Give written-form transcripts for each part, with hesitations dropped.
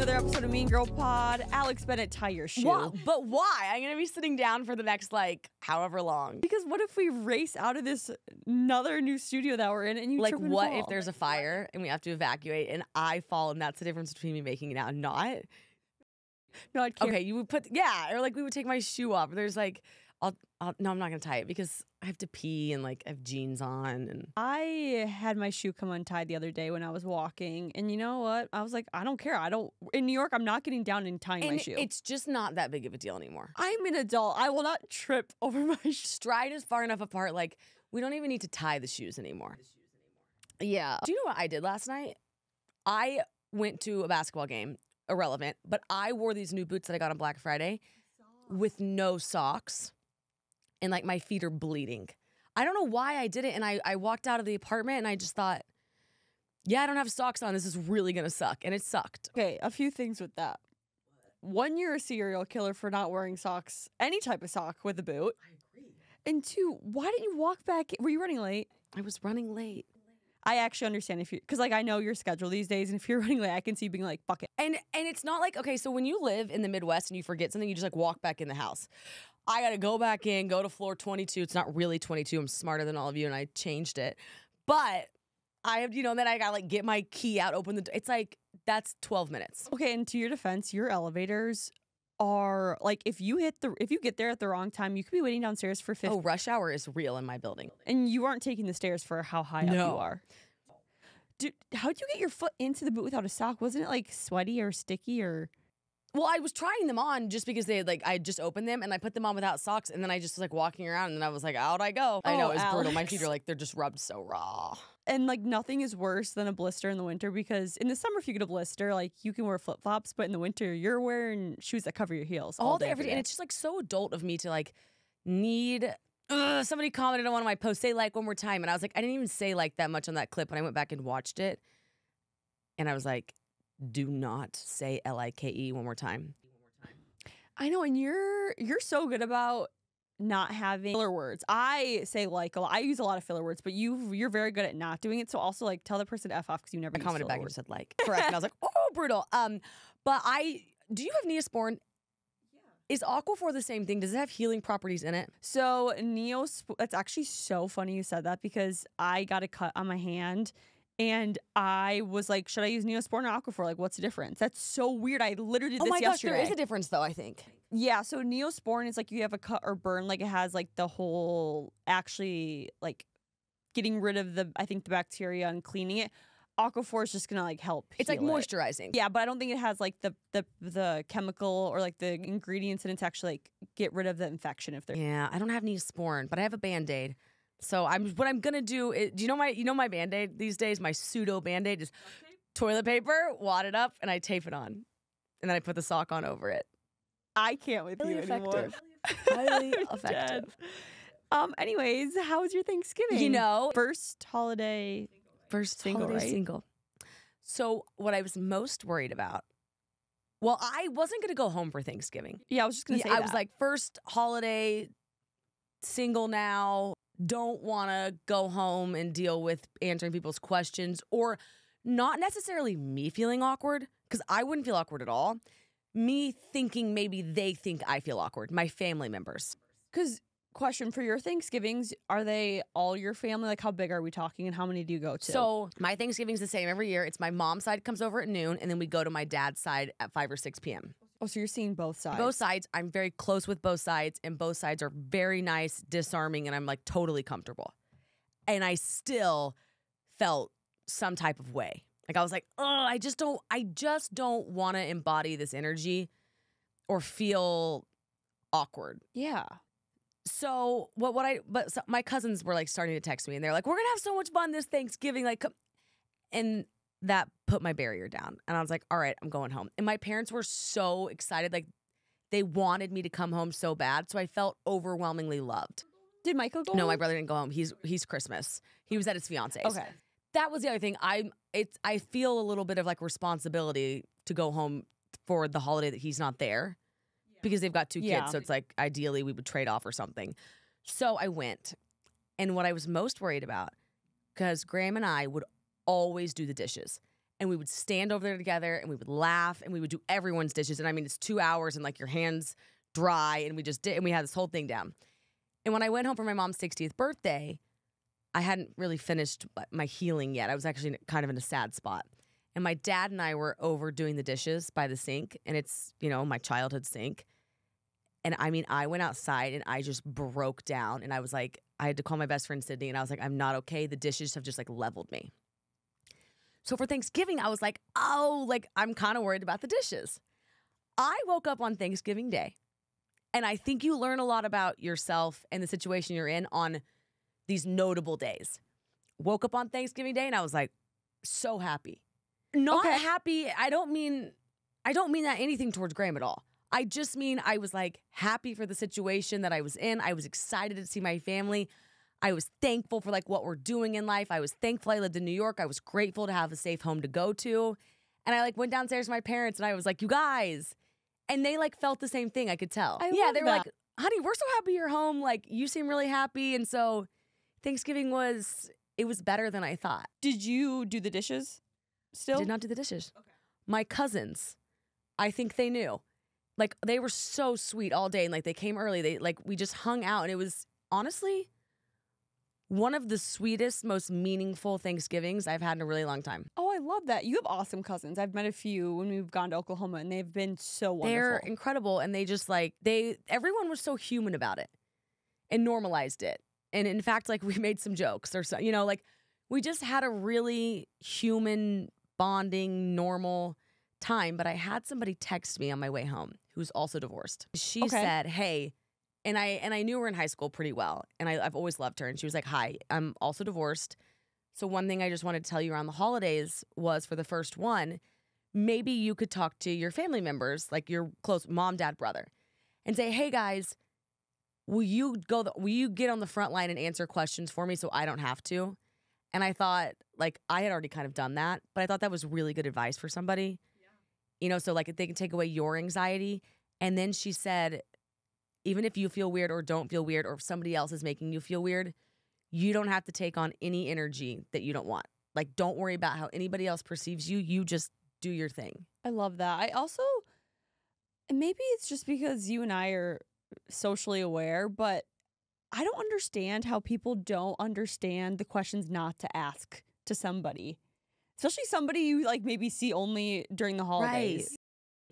Another episode of Mean Girl Pod. Alex Bennett, tie your shoe. What? But why? I'm going to be sitting down for the next, like, however long. Because what if we race out of this another new studio that we're in and you like, trip and what fall? if there's a fire and we have to evacuate and I fall and that's the difference between me making it out and not? No, I'd care. Okay, you would put, yeah, or like we would take my shoe off. There's like, no, I'm not going to tie it because I have to pee and like I have jeans on. And I had my shoe come untied the other day when I was walking. And you know what? I was like, I don't care. In New York, I'm not getting down and tying my shoe. It's just not that big of a deal anymore. I'm an adult. I will not trip over my shoe. Stride is far enough apart. Like, we don't even need to tie the shoes anymore. Yeah. Do you know what I did last night? I went to a basketball game, irrelevant, but I wore these new boots that I got on Black Friday with no socks. And like my feet are bleeding. I don't know why I did it. And I walked out of the apartment and I just thought, yeah, I don't have socks on. This is really going to suck. And it sucked. Okay, a few things with that. One, you're a serial killer for not wearing socks, any type of sock with a boot. I agree. And two, why didn't you walk back? Were you running late? I was running late. I actually understand if you, because like I know your schedule these days, and if you're running late, I can see you being like, fuck it. And it's not like, okay, so when you live in the Midwest and you forget something, you just like walk back in the house. I got to go back in, go to floor 22. It's not really 22. I'm smarter than all of you, and I changed it. But I have, then I got to like get my key out, open the door. It's like, that's 12 minutes. Okay, and to your defense, your elevators are like, if you get there at the wrong time, you could be waiting downstairs for 50. Oh, rush hour is real in my building. And you aren't taking the stairs for how high up you are. Dude, how'd you get your foot into the boot without a sock? Wasn't it like sweaty or sticky or? Well, I was trying them on just because they had I just opened them and I put them on without socks and then I just was like walking around and then I was like, out I go. I know, it's brutal. My feet are like, they're just rubbed so raw. And like nothing is worse than a blister in the winter because in the summer, if you get a blister, like you can wear flip flops, but in the winter, you're wearing shoes that cover your heels all day, every day. And it's just like so adult of me to like need. Somebody commented on one of my posts, say like one more time. And I was like, I didn't even say like that much on that clip. And I went back and watched it. And I was like, do not say L-I-K-E one more time. I know, and you're so good about not having filler words. I say like a lot. I use a lot of filler words, but you're very good at not doing it. So also like tell the person to F off because you never. I commented back and said like correct, and I was like, oh, brutal. But do you have Neosporin? Yeah. Is Aquaphor the same thing? Does it have healing properties in it? So that's actually so funny you said that because I got a cut on my hand. And I was like, should I use Neosporin or Aquaphor? Like, what's the difference? That's so weird. I literally did this yesterday. Oh my gosh, there is a difference though, I think. Yeah, so Neosporin is like you have a cut or burn, like it has like the whole actually like getting rid of the bacteria and cleaning it. Aquaphor is just gonna like help. It's like moisturizing. Yeah, but I don't think it has like the chemical or like the ingredients in it to actually like get rid of the infection if they're. Yeah, I don't have Neosporin, but I have a Band-Aid. So what I'm gonna do is, do you know my Band-Aid these days? My pseudo Band-Aid is toilet paper, wad it up, and I tape it on, and then I put the sock on over it. I can't with really you effective. Anymore. Highly effective. Anyways, how was your Thanksgiving? First holiday single. So what I was most worried about. Well, I wasn't gonna go home for Thanksgiving. Yeah, I was just gonna say I was like, first holiday single now. Don't want to go home and deal with answering people's questions or not necessarily me feeling awkward because I wouldn't feel awkward at all. Me thinking maybe they think I feel awkward, my family members. Because question for your Thanksgivings, are they all your family? Like how big are we talking and how many do you go to? So my Thanksgiving's the same every year. It's my mom's side comes over at noon and then we go to my dad's side at 5 or 6 p.m. Oh, so you're seeing both sides. Both sides. I'm very close with both sides, and both sides are very nice, disarming, and I'm like totally comfortable. And I still felt some type of way. Like I was like, oh, I just don't want to embody this energy or feel awkward. Yeah. So my cousins were like starting to text me, and they're like, we're gonna have so much fun this Thanksgiving, like, and that put my barrier down. And I was like, all right, I'm going home. And my parents were so excited. Like, they wanted me to come home so bad. So I felt overwhelmingly loved. Did Michael go home? No, my brother didn't go home. He's Christmas. He was at his fiance's. Okay. That was the other thing. I feel a little bit of like responsibility to go home for the holiday that he's not there because they've got 2 kids. So it's like, ideally we would trade off or something. So I went. And what I was most worried about, because Graham and I would always do the dishes. and we would stand over there together and we would laugh and we would do everyone's dishes. And I mean, it's 2 hours and like your hands dry and we just did, and we had this whole thing down. And when I went home for my mom's 60th birthday, I hadn't really finished my healing yet. I was actually kind of in a sad spot. And my dad and I were over doing the dishes by the sink, and it's, you know, my childhood sink. And I mean, I went outside and I just broke down, and I was like, I had to call my best friend Sydney, and I was like, I'm not okay. The dishes have just like leveled me. So for Thanksgiving, I was like, oh, like I'm kind of worried about the dishes. I woke up on Thanksgiving Day, and I think you learn a lot about yourself and the situation you're in on these notable days. Woke up on Thanksgiving Day, and I was like, so happy. Not happy. I don't mean that anything towards Graham at all. I just mean I was like happy for the situation that I was in. I was excited to see my family. I was thankful for like what we're doing in life. I was thankful I lived in New York. I was grateful to have a safe home to go to. And I like went downstairs to my parents and I was like, you guys. And they like felt the same thing, I could tell. They were like, honey, we're so happy you're home. Like you seem really happy. And so Thanksgiving was better than I thought. Did you do the dishes still? Did not do the dishes. Okay. My cousins, I think they knew. Like they were so sweet all day and like they came early. They like we just hung out and it was honestly one of the sweetest, most meaningful Thanksgivings I've had in a really long time. Oh, I love that. You have awesome cousins. I've met a few when we've gone to Oklahoma and they've been so wonderful. They're incredible and they just like everyone was so human about it and normalized it. And in fact, like we made some jokes or so, you know, like we just had a really human bonding, normal time. But I had somebody text me on my way home who's also divorced. She said, hey, and I knew her in high school pretty well. And I've always loved her. And she was like, hi, I'm also divorced. So one thing I just wanted to tell you around the holidays was for the first one, maybe you could talk to your family members, like your close mom, dad, brother, and say, hey guys, will you get on the front line and answer questions for me so I don't have to? And I thought, like, I had already kind of done that, but I thought that was really good advice for somebody. Yeah. You know, so like they can take away your anxiety. And then she said, even if you feel weird or don't feel weird or if somebody else is making you feel weird, you don't have to take on any energy that you don't want. Like, don't worry about how anybody else perceives you. You just do your thing. I love that. I also, maybe it's just because you and I are socially aware, but I don't understand how people don't understand the questions not to ask to somebody, especially somebody you like maybe see only during the holidays. Right.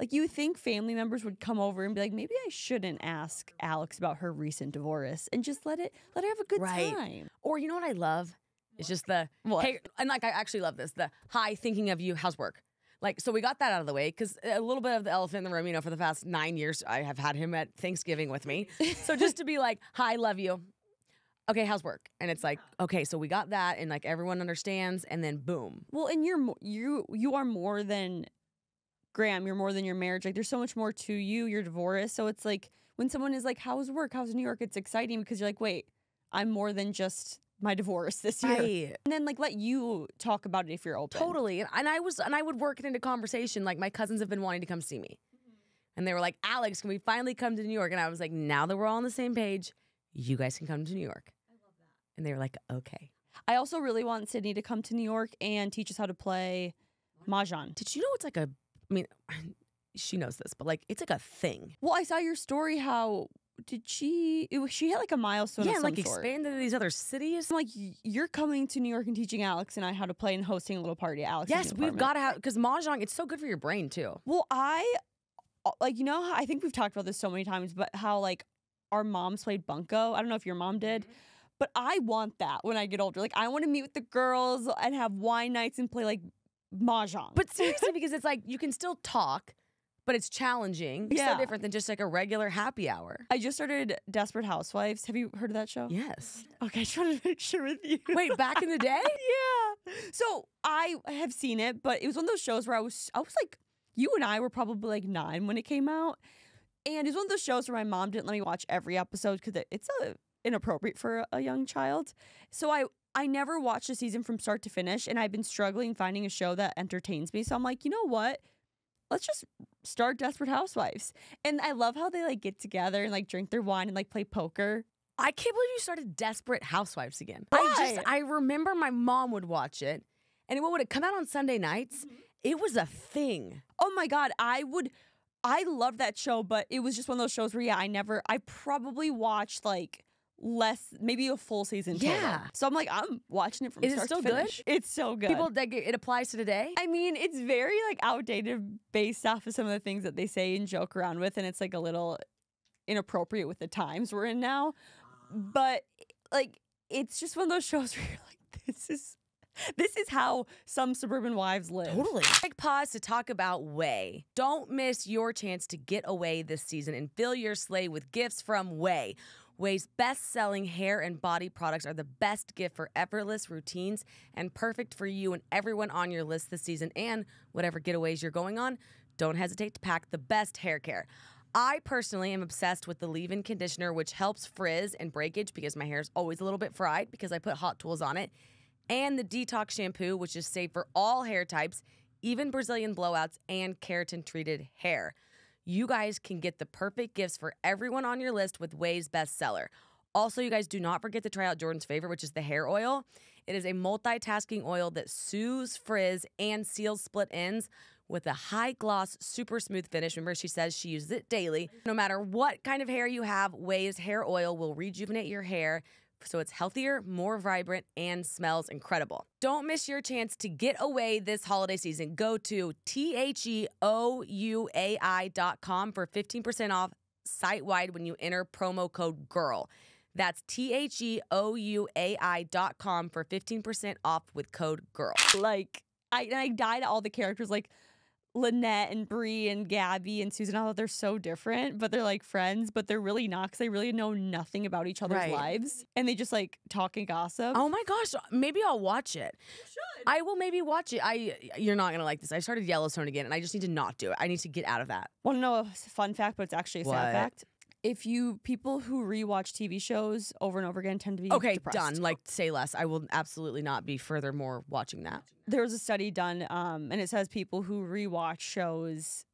Like you think family members would come over and be like, maybe I shouldn't ask Alex about her recent divorce and just let her have a good time. Or you know what I love? It's just the, hey, and like I actually love this, the hi, thinking of you, how's work? Like, so we got that out of the way because a little bit of the elephant in the room, you know, for the past 9 years, I have had him at Thanksgiving with me. So just to be like, hi, love you. Okay, how's work? And it's like, okay, so we got that and like everyone understands and then boom. Well, and you are more than Graham, you're more than your marriage. Like there's so much more to you. You're divorced. So it's like when someone is like, how's work? How's New York? It's exciting because you're like, wait, I'm more than just my divorce this year. Right. And then like let you talk about it if you're open. Totally. And I would work it into conversation. Like my cousins have been wanting to come see me. And they were like, Alex, can we finally come to New York? And I was like, now that we're all on the same page, you guys can come to New York. I love that. And they were like, okay. I also really want Sydney to come to New York and teach us how to play Majan. Did you know it's like a, I mean, she knows this, but like it's like a thing. Well, I saw your story. How did she had like a milestone of some like sort. expanded to these other cities. I'm like, you're coming to New York and teaching Alex and I how to play and hosting a little party at Alex's Yes, we've got to have, because Mahjong, it's so good for your brain too. Well, like, you know, how I think we've talked about this so many times, but how like our moms played bunco. I don't know if your mom did, but I want that when I get older. Like I want to meet with the girls and have wine nights and play like Mahjong. But seriously, because it's like you can still talk, but it's challenging. It's so different than just like a regular happy hour. I just started Desperate Housewives. Have you heard of that show? Yes. Okay, I just wanted to make sure with you. Wait, back in the day? Yeah. So I have seen it, but it was one of those shows where I was like, you and I were probably like 9 when it came out. And it was one of those shows where my mom didn't let me watch every episode because it's inappropriate for a young child. So I never watched a season from start to finish, and I've been struggling finding a show that entertains me. So I'm like, you know what? Let's just start Desperate Housewives. And I love how they like get together and like drink their wine and like play poker. I can't believe you started Desperate Housewives again. Why? I remember my mom would watch it, And what would it come out on Sunday nights? It was a thing. Oh my God, I loved that show, but it was just one of those shows where, I probably watched like less, maybe a full season total. Yeah. So I'm like, I'm watching it from start to finish. It's so good. People, like, it applies to today? I mean, it's very like outdated based off of some of the things that they say and joke around with, and it's like a little inappropriate with the times we're in now. But like, it's just one of those shows where you're like, this is how some suburban wives live. Totally. Quick pause to talk about OUAI. Don't miss your chance to get away this season and fill your sleigh with gifts from OUAI. OUAI's best-selling hair and body products are the best gift for effortless routines and perfect for you and everyone on your list this season. And whatever getaways you're going on, don't hesitate to pack the best hair care. I personally am obsessed with the leave-in conditioner, which helps frizz and breakage because my hair is always a little bit fried because I put hot tools on it. And the detox shampoo, which is safe for all hair types, even Brazilian blowouts and keratin-treated hair. You guys can get the perfect gifts for everyone on your list with OUAI's bestseller. Also, you guys do not forget to try out Jordan's favorite, which is the hair oil. It is a multitasking oil that soothes frizz and seals split ends with a high-gloss, super smooth finish. Remember, she says she uses it daily. No matter what kind of hair you have, OUAI's hair oil will rejuvenate your hair so it's healthier, more vibrant, and smells incredible. Don't miss your chance to get away this holiday season. Go to THEOUAI.com for 15% off site-wide when you enter promo code GIRL. That's THEOUAI.com for 15% off with code GIRL. Like, I died at all the characters, like Lynette and Bree and Gabby and Susan, although they're so different, but they're like friends, but they're really not because they really know nothing about each other's lives. And they just like talk and gossip. Oh my gosh, maybe I'll watch it. You should. I will maybe watch it. You're not going to like this. I started Yellowstone again and I just need to not do it. I need to get out of that. Want to know a fun fact, but it's actually a sad fact? People who rewatch TV shows over and over again tend to be depressed. Done. Like, say less. I will absolutely not be furthermore watching that. There was a study done, and it says people who rewatch shows,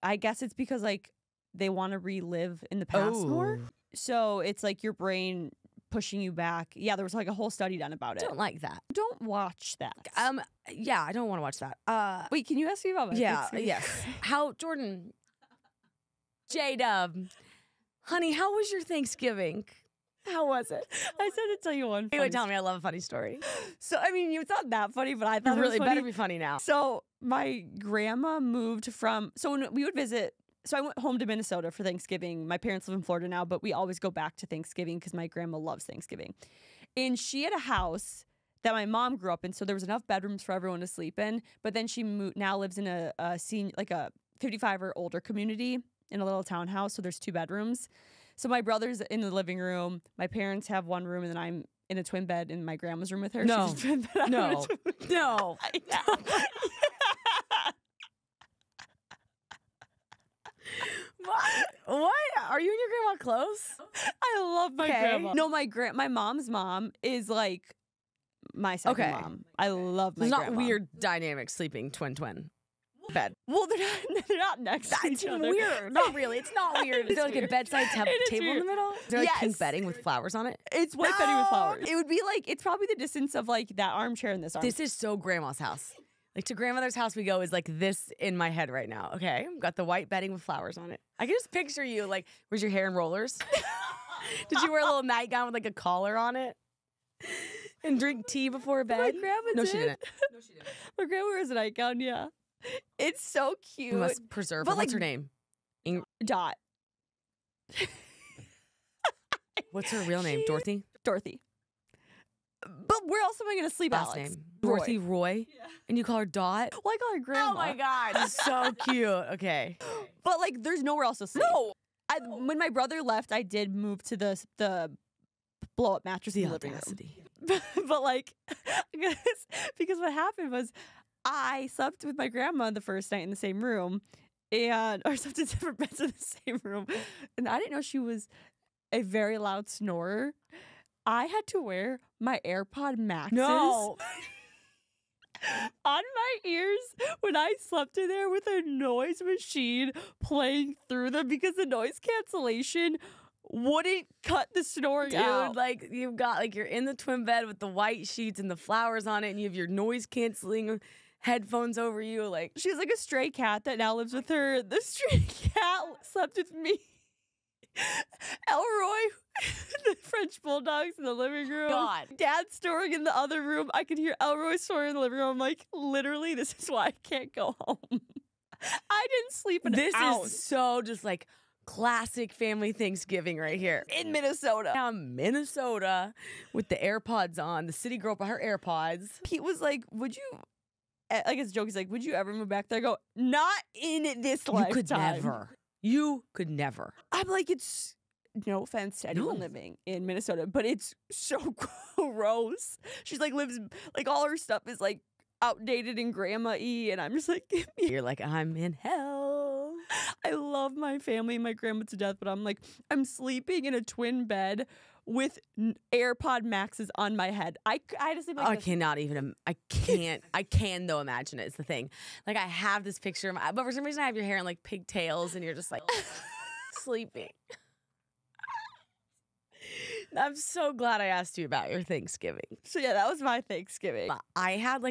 I guess it's because like they want to relive in the past more. So it's like your brain pushing you back. Yeah, there was like a whole study done about it. Don't like that. Don't watch that. Yeah, I don't want to watch that. Wait, can you ask me about my yes. How, Jordan, J-Dub, honey, how was your Thanksgiving? How was it? I said to tell you one. You would tell me I love a funny story. So, I mean, it's not that funny, but I thought it was funny. Better be funny now. So, my grandma moved from, so when we would visit, so I went home to Minnesota for Thanksgiving. My parents live in Florida now, but we always go back to Thanksgiving because my grandma loves Thanksgiving. And she had a house that my mom grew up in, so there was enough bedrooms for everyone to sleep in. But then she now lives in a senior, like a 55 or older community in a little townhouse, so there's 2 bedrooms. So my brother's in the living room. My parents have one room, and then I'm in a twin bed in my grandma's room with her. No, She's a twin bed. no. What? Are you and your grandma close? I love my grandma. No, my mom's mom is like my second mom. I love my grandma. It's not weird dynamic sleeping twin bed. Well, they're not next to each other. It's weird. Not really. It's not weird. Is there like a bedside table in the middle? Is there like pink bedding with flowers on it? It's white bedding with flowers. It would be like, it's probably the distance of like that armchair and this armchair. This is so grandma's house. Like to grandmother's house we go is like this in my head right now. Okay, got the white bedding with flowers on it. I can just picture you like, where's your hair in rollers? Did you wear a little nightgown with like a collar on it? And drink tea before bed? My grandma did. No, she didn't. My grandma wears a nightgown, yeah. It's so cute. We must preserve her. What's her name? Dot. What's her real name? Dorothy? Dorothy. But where else am I going to sleep, Last Alex? name. Dorothy Roy? Yeah. And you call her Dot? Well, I call her Grandma. Oh my God. So cute. Okay. But like, there's nowhere else to sleep. No. When my brother left, I did move to the blow-up mattress in the living room. But like, because what happened was I slept with my grandma the first night in the same room, or slept in different beds in the same room, and I didn't know she was a very loud snorer. I had to wear my AirPod Maxes on my ears when I slept in there with a noise machine playing through them because the noise cancellation wouldn't cut the snoring Dude, out. like you've got like you're in the twin bed with the white sheets and the flowers on it, and you have your noise canceling headphones over you. Like She has like a stray cat that now lives with her. The stray cat slept with me. Elroy, the French bulldogs in the living room. God. Dad's snoring in the other room. I could hear Elroy snoring in the living room. I'm like, literally, this is why I can't go home. I didn't sleep in an this ounce. is so just like classic family Thanksgiving right here. In Minnesota. Now Minnesota with the AirPods on, the city girl by her AirPods. Pete was like, would you, like it's a joke, he's like, would you ever move back there? I go, not in this lifetime. You could never. You could never. I'm like, it's no offense to anyone living in Minnesota, but it's so gross. She's like lives like all her stuff is like outdated and grandma-y, and I'm just like, give me. You're like, I'm in hell. I love my family and my grandma to death, but I'm like, I'm sleeping in a twin bed with AirPod Maxes on my head. I just sleep like I this. cannot even. I can't. I can though imagine it. It's the thing. Like I have this picture, but for some reason I have your hair in like pigtails, and you're just like sleeping. I'm so glad I asked you about your Thanksgiving. So yeah, that was my Thanksgiving. I had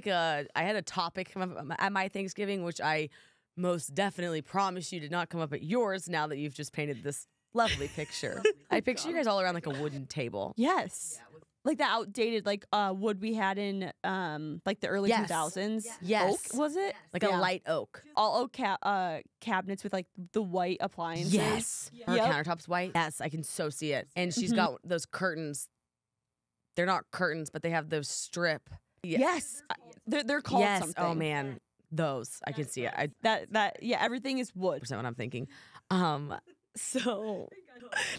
a topic come up at my Thanksgiving, which I most definitely promise you did not come up at yours. Now that you've just painted this lovely picture, I picture you guys all around like a wooden table. Yes. Like the outdated like wood we had in like the early Yes. 2000s. Yes. Oak, was it? Like Yeah. a light oak. All oak cabinets with like the white appliances. Yes. Her Yep. countertop's white. Yes, I can so see it. And she's got those curtains. They're not curtains, but they have those strip. Yes. They're called Yes. something. Oh man, those I can see it. I That yeah, everything is wood. percent what I'm thinking. So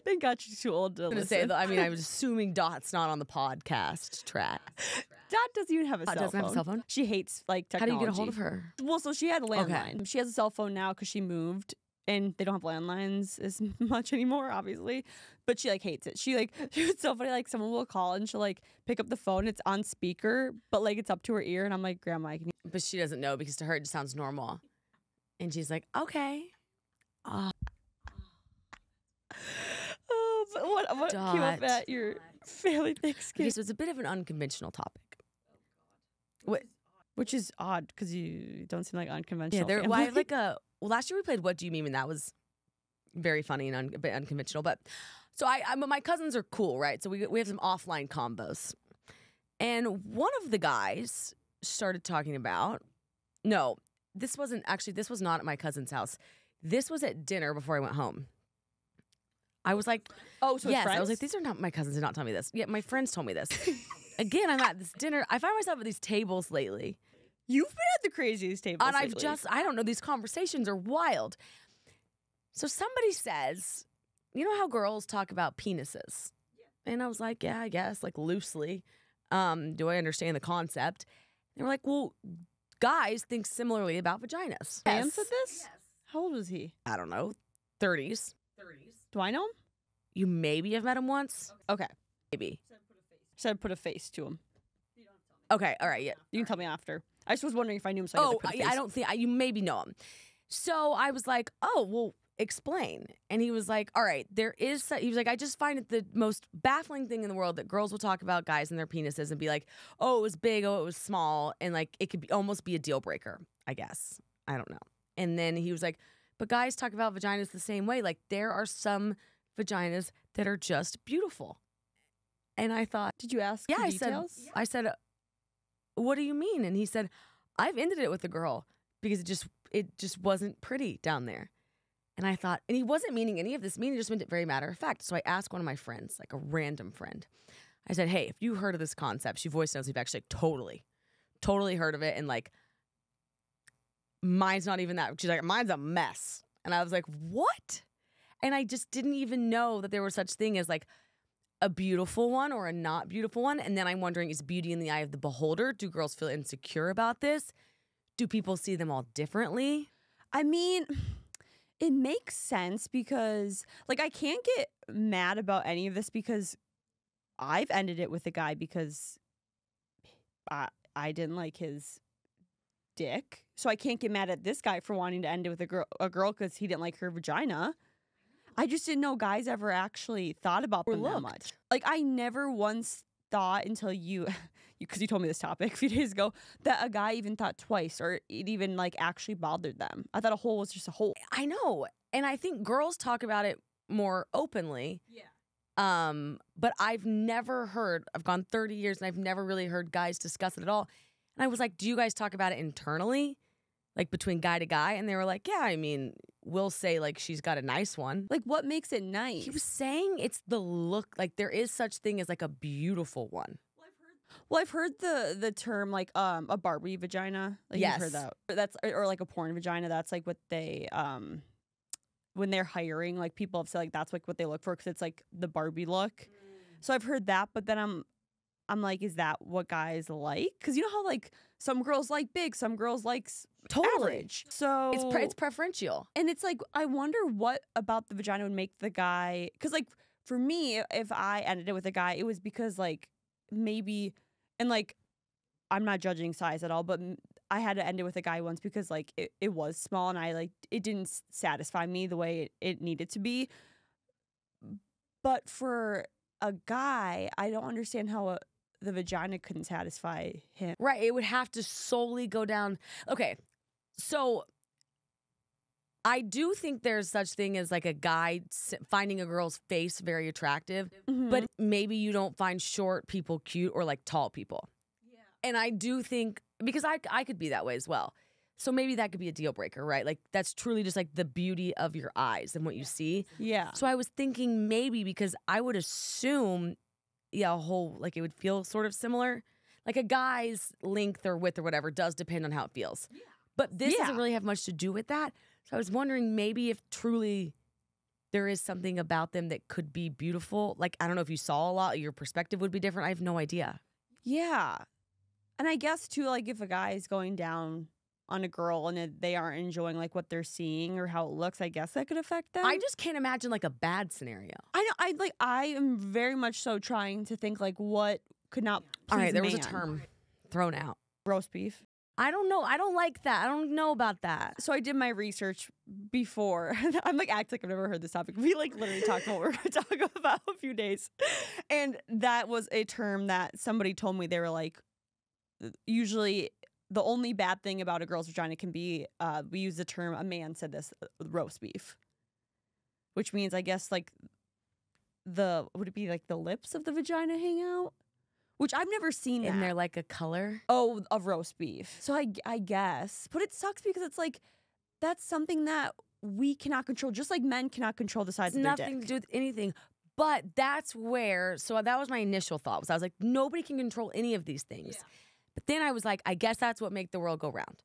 Thank God she's too old to I'm gonna listen. say that. I mean, I was assuming Dot's not on the podcast track. Dot doesn't even have a Dot cell doesn't phone. have a cell phone? She hates like How do technology. you get a hold of her? Well, so she had a landline. She has a cell phone now because she moved, and they don't have landlines as much anymore, obviously. But she like hates it. She like it's so funny. Like someone will call and she'll like pick up the phone. It's on speaker, but like it's up to her ear, and I'm like, Grandma, I can. But she doesn't know because to her it just sounds normal. And she's like, okay. Oh, but what came up Dot. at your family Thanksgiving? Okay, so it's a bit of an unconventional topic. Which is odd because you don't seem like unconventional. Yeah, family. well, I have like a. Well, last year we played What Do You Mean, and that was very funny and a bit unconventional. But so my cousins are cool, right? So we have some offline combos, and one of the guys started talking about. No, this wasn't actually. This was not at my cousin's house. This was at dinner before I went home. I was like, Oh, so yes. friends? I was like, these are not my cousins. Did not tell me this. Yeah, my friends told me this. Again, I'm at this dinner. I find myself at these tables lately. You've been at the craziest tables. And lately. I don't know, these conversations are wild. So somebody says, you know how girls talk about penises? Yeah. And I was like, yeah, I guess, like loosely. Do I understand the concept? And they were like, well, guys think similarly about vaginas. Dan said this? Yes. How old was he? I don't know, 30s. Do I know him? You maybe have met him once? Okay. Maybe. Said put a face to him. Okay, all right, yeah. You can tell me after. I just was wondering if I knew him. So I Oh, could put a face. I don't think, you maybe know him. So I was like, oh, well, explain. And he was like, all right, he was like, I just find it the most baffling thing in the world that girls will talk about guys and their penises and be like, oh, it was big, oh, it was small. And like, it could almost be a deal breaker, I guess. I don't know. And then he was like, but guys talk about vaginas the same way. Like, there are some vaginas that are just beautiful. And I thought, Did you ask? yeah, for I details? said, what do you mean? And he said, I've ended it with a girl because it just wasn't pretty down there. And I thought, and he wasn't meaning any of this meaning, he just meant it very matter of fact. So I asked one of my friends, like a random friend. I said, hey, if you heard of this concept, she voice notes, we've actually like, totally heard of it. And like, mine's not even that. She's like, mine's a mess. And I was like, what? And I just didn't even know that there was such thing as like a beautiful one or a not beautiful one. And then I'm wondering, is beauty in the eye of the beholder? Do girls feel insecure about this? Do people see them all differently? I mean, it makes sense because, like, I can't get mad about any of this because I've ended it with a guy because I didn't like his dick. So I can't get mad at this guy for wanting to end it with a girl because he didn't like her vagina. I just didn't know guys ever actually thought about them that much. Like, I never once thought until you, because you told me this topic a few days ago, that a guy even thought twice or it even like actually bothered them. I thought a hole was just a hole. I know. And I think girls talk about it more openly. Yeah. But I've never heard, I've gone 30 years and I've never really heard guys discuss it at all. And I was like, do you guys talk about it internally? Like between guy to guy? And they were like, yeah, I mean, we'll say like she's got a nice one. Like, what makes it nice? He was saying it's the look. Like there is such thing as like a beautiful one. Well, I've heard the term like a Barbie vagina. Like, yes. You've heard that. That's or like a porn vagina. That's like what they when they're hiring, like people have said like that's like what they look for because it's like the Barbie look. So I've heard that, but then I'm like, is that what guys like? Because you know how like some girls like big, some girls like average. So it's preferential, and it's like I wonder what about the vagina would make the guy. Because like for me, if I ended it with a guy, it was because like maybe, and like I'm not judging size at all, but I had to end it with a guy once because like it was small and I like it didn't satisfy me the way it needed to be. But for a guy, I don't understand how the vagina couldn't satisfy him. Right. It would have to solely go down. Okay. So I do think there's such thing as like a guy finding a girl's face very attractive, but maybe you don't find short people cute or like tall people. Yeah. And I do think, because I could be that way as well. So maybe that could be a deal breaker, right? Like that's truly just like the beauty of your eyes and what you see. Yeah. So I was thinking maybe because I would assume, yeah, a whole, like it would feel sort of similar. Like a guy's length or width or whatever does depend on how it feels. Yeah. But this doesn't really have much to do with that. So I was wondering maybe if truly there is something about them that could be beautiful. Like, I don't know if you saw a lot, your perspective would be different. I have no idea. Yeah. And I guess too, like if a guy is going down on a girl and they aren't enjoying like what they're seeing or how it looks, I guess that could affect them. I just can't imagine like a bad scenario. I know. I am very much so trying to think like what could not please All right, there man. was a term thrown out. Roast beef. I don't know. I don't like that. I don't know about that. So I did my research before. I'm like act like I've never heard this topic. We like literally talked about what we're going to talk about a few days. And that was a term that somebody told me. They were like, usually the only bad thing about a girl's vagina can be, we use the term, a man said this, roast beef. Which means, I guess, like, would it be like the lips of the vagina hang out? Which I've never seen that. And they're like a color? Oh, of roast beef. So I guess. But it sucks because it's like, that's something that we cannot control. Just like men cannot control the size of their dick. Nothing to do with anything. But that's where, so that was my initial thought. I was like, nobody can control any of these things. Yeah. But then I was like, I guess that's what makes the world go round.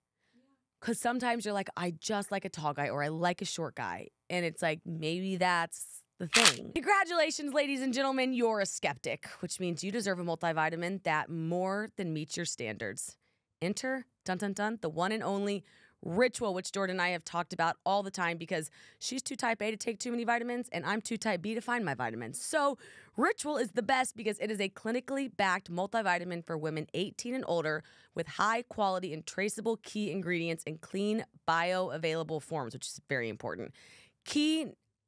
Because sometimes you're like, I just like a tall guy or I like a short guy. And it's like, maybe that's the thing. Congratulations, ladies and gentlemen, you're a skeptic, which means you deserve a multivitamin that more than meets your standards. Enter, dun dun dun, the one and only Ritual, which Jordyn and I have talked about all the time because she's too type A to take too many vitamins and I'm too type B to find my vitamins. So Ritual is the best because it is a clinically backed multivitamin for women 18 and older with high quality and traceable key ingredients in clean bioavailable forms, which is very important.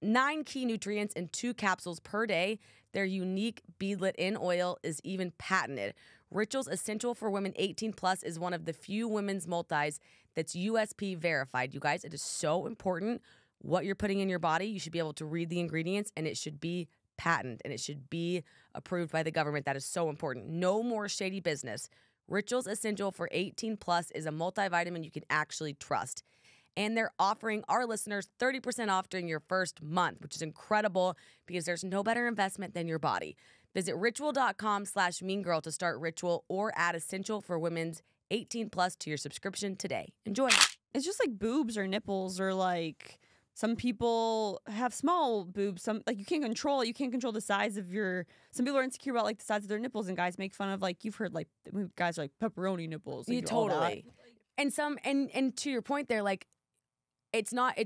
9 key nutrients in 2 capsules per day. Their unique beadlet in oil is even patented. Ritual's Essential for Women 18 Plus is one of the few women's multis that's USP verified. You guys, it is so important what you're putting in your body. You should be able to read the ingredients and it should be patented and it should be approved by the government. That is so important. No more shady business. Ritual's Essential for 18 Plus is a multivitamin you can actually trust. And they're offering our listeners 30% off during your first month, which is incredible because there's no better investment than your body. Visit ritual.com/meangirl to start Ritual or add Essential for Women's 18 Plus to your subscription today. Enjoy. It's just like boobs or nipples or like some people have small boobs. Some like you can't control the size of your. Some people are insecure about like the size of their nipples, and guys make fun of like you've heard like guys are like pepperoni nipples. Like, yeah, totally. And and to your point, they're like. It's not,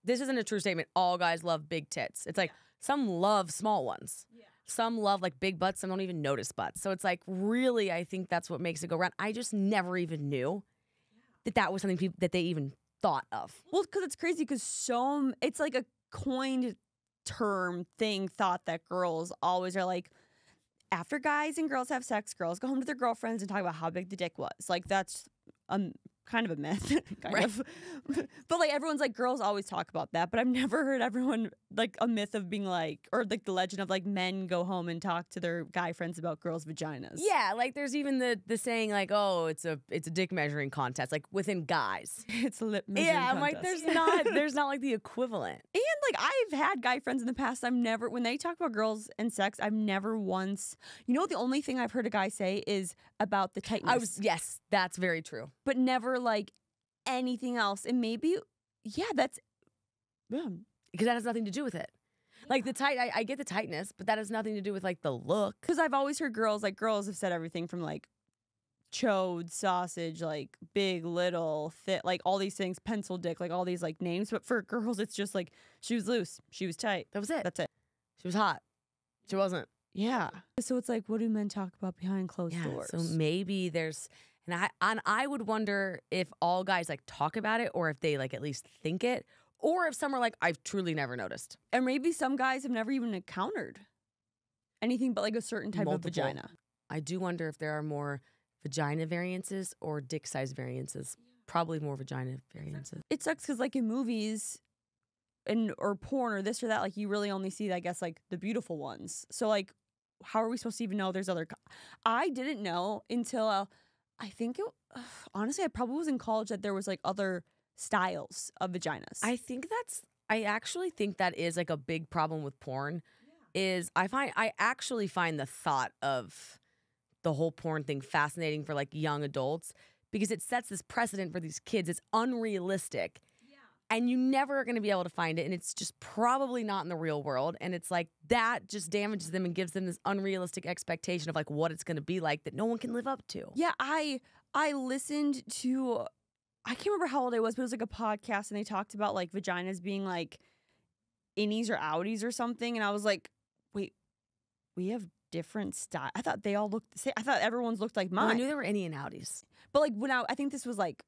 this isn't a true statement. All guys love big tits. It's like some love small ones. Yeah. Some love like big butts. Some don't even notice butts. So it's like really, I think that's what makes it go around. I just never even knew that was something that they even thought of. Well, because it's crazy because it's like a coined term thing thought that girls always are like, after guys and girls have sex, girls go home to their girlfriends and talk about how big the dick was. Like, that's kind of a myth, kind of. But like everyone's like, girls always talk about that. But I've never heard everyone like a myth of being like, or like the legend of like men go home and talk to their guy friends about girls' vaginas. Yeah, like there's even the saying like, oh, it's a dick measuring contest, like within guys. It's a lip measuring Yeah, I'm contest. like, there's not like the equivalent. And like I've had guy friends in the past. I've never, when they talk about girls and sex, I've never once. You know, the only thing I've heard a guy say is about the tightness. Yes, that's very true. But never like anything else. And maybe, yeah, that's Because that has nothing to do with it. Like the tight, I get the tightness, but that has nothing to do with like the look. because I've always heard girls have said everything from like chode, sausage, like big, little, thick, like all these things, pencil dick, like all these like names. But for girls, it's just like she was loose, she was tight. That was it. That's it. She was hot. She wasn't. Yeah. So it's like, what do men talk about behind closed doors? So maybe there's, and I would wonder if all guys like talk about it, or if they like at least think it, or if some are like, I've truly never noticed. And maybe some guys have never even encountered anything but like a certain type Multiple. of vagina. I do wonder if there are more vagina variances or dick size variances. Probably more vagina variances. It sucks because like in movies and or porn or this or that, like you really only see, I guess, like the beautiful ones. So like, how are we supposed to even know there's other? I didn't know until I think honestly, I probably was in college that there was like other styles of vaginas. I actually think that is like a big problem with porn. Is I actually find the thought of the whole porn thing fascinating for like young adults, because it sets this precedent for these kids. It's unrealistic. And you never are going to be able to find it. And it's just probably not in the real world. And it's like that just damages them and gives them this unrealistic expectation of like what it's going to be like that no one can live up to. Yeah, I listened to, I can't remember how old I was, but it was like a podcast and they talked about like vaginas being like innies or outies or something. And I was like, wait, we have different style. I thought they all looked the same. I thought everyone's looked like mine. Well, I knew there were innie and outies. But like when I think this was like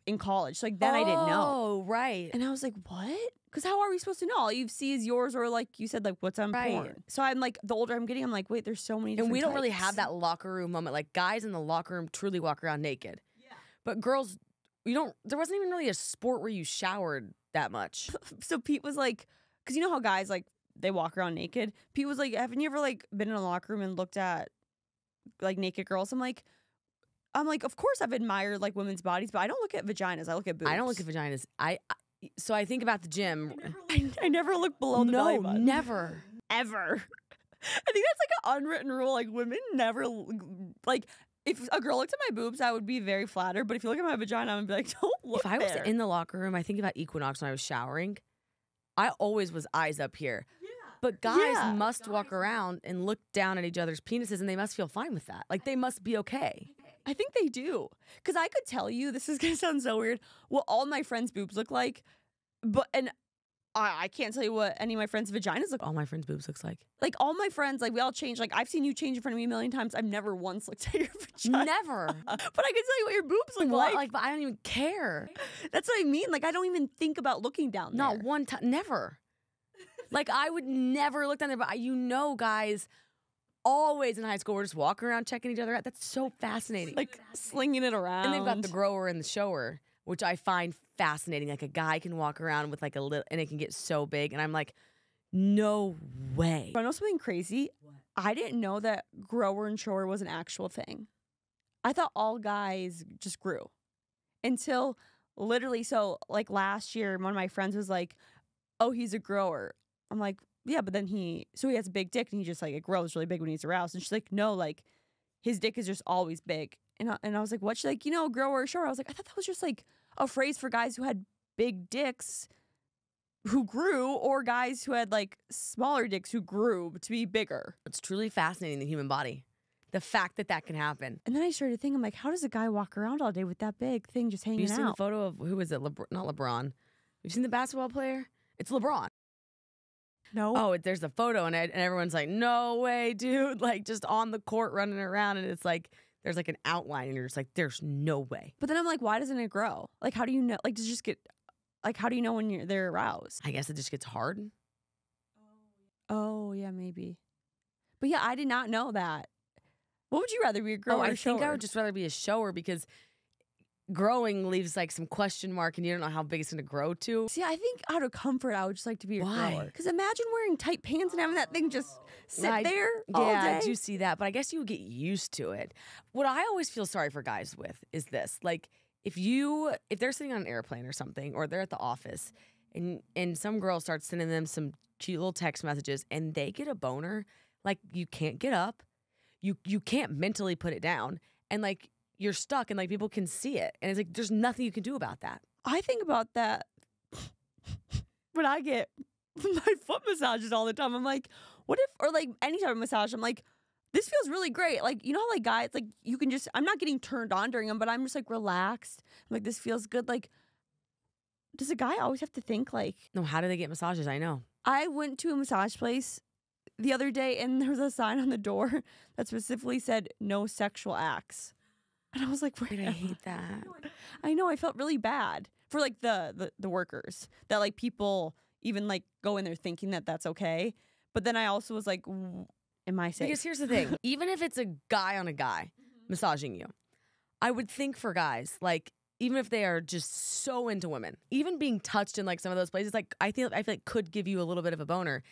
in college. So like then I didn't know. Oh, right. And I was like, what? Because how are we supposed to know? All you see is yours, or like you said, like what's on porn. So I'm like, the older I'm getting, I'm like, wait, there's so many different And we don't really types. have that locker room moment. Like guys in the locker room truly walk around naked. Yeah. But girls, there wasn't even really a sport where you showered that much. So Pete was like, because you know how guys like they walk around naked. Pete was like, haven't you ever like been in a locker room and looked at like naked girls? I'm like, of course I've admired like women's bodies, but I don't look at vaginas. I look at boobs. I don't look at vaginas. So I think about the gym. I never look below the belly button. Never. Ever. I think that's like an unwritten rule. Like women never like. If a girl looked at my boobs, I would be very flattered. But if you look at my vagina, I'm gonna be like, don't look. If I was there. in the locker room, I think about Equinox when I was showering. I always was eyes up here. Yeah. But guys must walk around and look down at each other's penises, and they must feel fine with that. Like they must be okay. I think they do. Because I could tell you, this is going to sound so weird, what all my friends' boobs look like. And I can't tell you what any of my friends' vaginas look like. All my friends' boobs looks like. Like all my friends, like we all change. Like I've seen you change in front of me a million times. I've never once looked at your vagina. Never. But I can tell you what your boobs look like. But I don't even care. That's what I mean. Like I don't even think about looking down there. Not one time. Never. Like I would never look down there. But guys always in high school were just walking around checking each other out. That's so fascinating. Like slinging it around. And they've got the grower and the shower, which I find fascinating. Like a guy can walk around with like a little, and it can get so big. And I'm like, no way. I know something crazy. What? I didn't know that grower and shower was an actual thing. I thought all guys just grew until literally. So like last year, one of my friends was like, oh, he's a grower. I'm like, yeah, but then he has a big dick and he just like, it grows really big when he's aroused. And she's like, no, like his dick is just always big. And I was like, what? She's like, grower or shower. I was like, I thought that was just like a phrase for guys who had big dicks who grew, or guys who had like smaller dicks who grew to be bigger. It's truly fascinating, the human body. The fact that can happen. And then I started thinking, I'm like, how does a guy walk around all day with that big thing just hanging out? You've seen the photo of, who is it? Not LeBron. You've seen the basketball player? It's LeBron. No. Oh, there's a photo and everyone's like, no way, dude. Like just on the court running around, and it's like, there's like an outline and you're just like, there's no way. But then I'm like, why doesn't it grow? Like, how do you know? Like, does it just get, like, how do you know when they're aroused? I guess it just gets hard. Oh, yeah, maybe. But yeah, I did not know that. What would you rather be, a girl or a I think I shower? would just rather be a shower because growing leaves like some question mark and you don't know how big it's going to grow to. See, I think out of comfort, I would just like to be a Why? grower. Because imagine wearing tight pants and having that thing just sit there all Yeah, day. I do see that, but I guess you would get used to it. What I always feel sorry for guys with is this. Like, if they're sitting on an airplane or something, or they're at the office, and some girl starts sending them some cute little text messages, and they get a boner, like, you can't get up. You can't mentally put it down. And, like, you're stuck and like people can see it. And it's like, there's nothing you can do about that. I think about that when I get my foot massages all the time. I'm like, what if, or like any type of massage, I'm like, this feels really great. Like, you know how like guys, like you can just, I'm not getting turned on during them, but I'm just like relaxed. I'm like, this feels good. Like, does a guy always have to think like? No, how do they get massages? I know. I went to a massage place the other day and there was a sign on the door that specifically said no sexual acts. And I was like, wait, I hate that. I know, I felt really bad for like the workers that like people even like go in there thinking that that's okay. But then I also was like, am I safe? Because here's the thing. Even if it's a guy on a guy massaging you, I would think for guys, like, even if they are just so into women, even being touched in like some of those places, like I feel like could give you a little bit of a boner.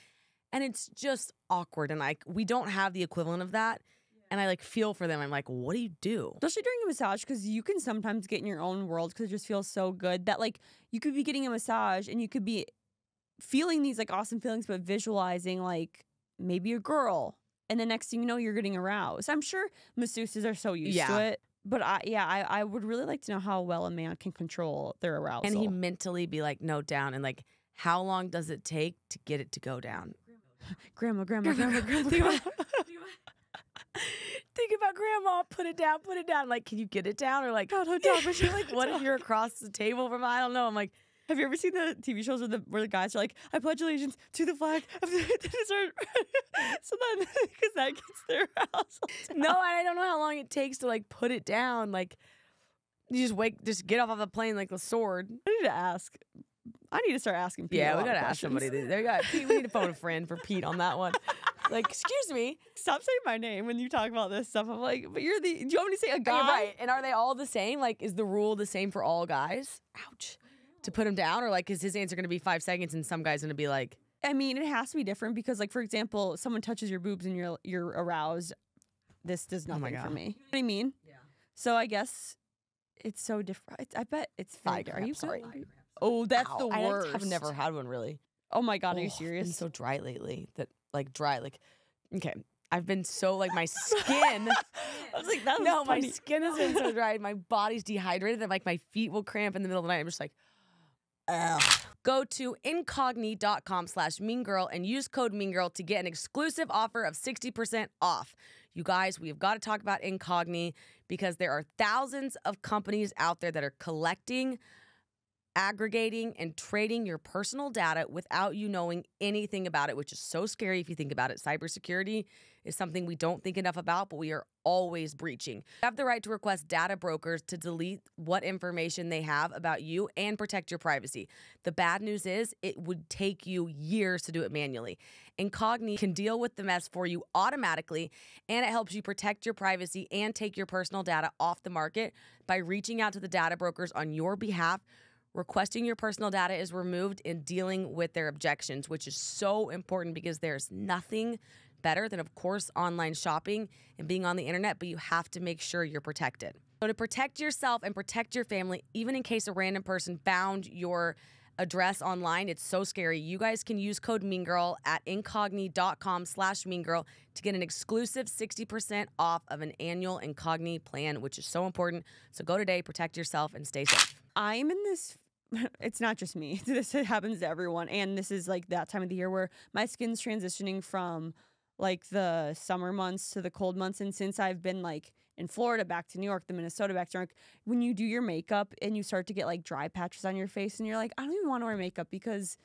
And it's just awkward. And like, we don't have the equivalent of that. And I like feel for them. I'm like, what do you do? Especially during a massage, because you can sometimes get in your own world because it just feels so good that like you could be getting a massage and you could be feeling these like awesome feelings, but visualizing like maybe a girl. And the next thing you know, you're getting aroused. I'm sure masseuses are so used to it. But I would really like to know how well a man can control their arousal. And he mentally be like, note down. And like, how long does it take to get it to go down? Grandma. Think about grandma, put it down. Like, can you get it down? Or like, God, but you're like, what if you're across the table from, I don't know. I'm like, have you ever seen the TV shows where the guys are like, I pledge allegiance to the flag of the so then, because that gets their arousal down. No, I don't know how long it takes to like put it down. Like, you just get off of the plane like the sword. I need to start asking Pete. Yeah, we gotta ask somebody. Pete, we need to phone a friend for Pete on that one. Like, excuse me. Stop saying my name when you talk about this stuff. I'm like, but do you want me to say a guy? Yeah, right. And are they all the same? Like, is the rule the same for all guys? Ouch. To put him down? Or like, is his answer going to be 5 seconds and some guy's going to be like. I mean, it has to be different because like, for example, someone touches your boobs and you're aroused. This does nothing for me. You know what I mean? Yeah. So I guess it's so different. I bet it's fake. Are you sorry? Oh, that's the worst. I've never had one really. Oh my God, are you serious? I've been so dry lately. Okay. I've been so like my skin. I was like, that was my funny. skin has been so dry. My body's dehydrated and like my feet will cramp in the middle of the night. I'm just like, ugh. Go to incogni.com/meangirl and use code meangirl to get an exclusive offer of 60% off. You guys, we have got to talk about Incogni because there are thousands of companies out there that are collecting, aggregating, and trading your personal data without you knowing anything about it, which is so scary if you think about it. Cybersecurity is something we don't think enough about, but we are always breaching. You have the right to request data brokers to delete what information they have about you and protect your privacy. The bad news is it would take you years to do it manually. Incogni can deal with the mess for you automatically, and it helps you protect your privacy and take your personal data off the market by reaching out to the data brokers on your behalf. Requesting your personal data is removed in dealing with their objections, which is so important because there's nothing better than, of course, online shopping and being on the internet, but you have to make sure you're protected. So to protect yourself and protect your family, even in case a random person found your address online, it's so scary. You guys can use code meangirl at incogni.com/meangirl to get an exclusive 60% off of an annual Incogni plan, which is so important. So go today, protect yourself, and stay safe. I'm in this. It's not just me. This happens to everyone. And this is like that time of the year where my skin's transitioning from like the summer months to the cold months. And since I've been like in Florida back to New York, the Minnesota back to New York, when you do your makeup and you start to get like dry patches on your face and you're like, I don't even want to wear makeup because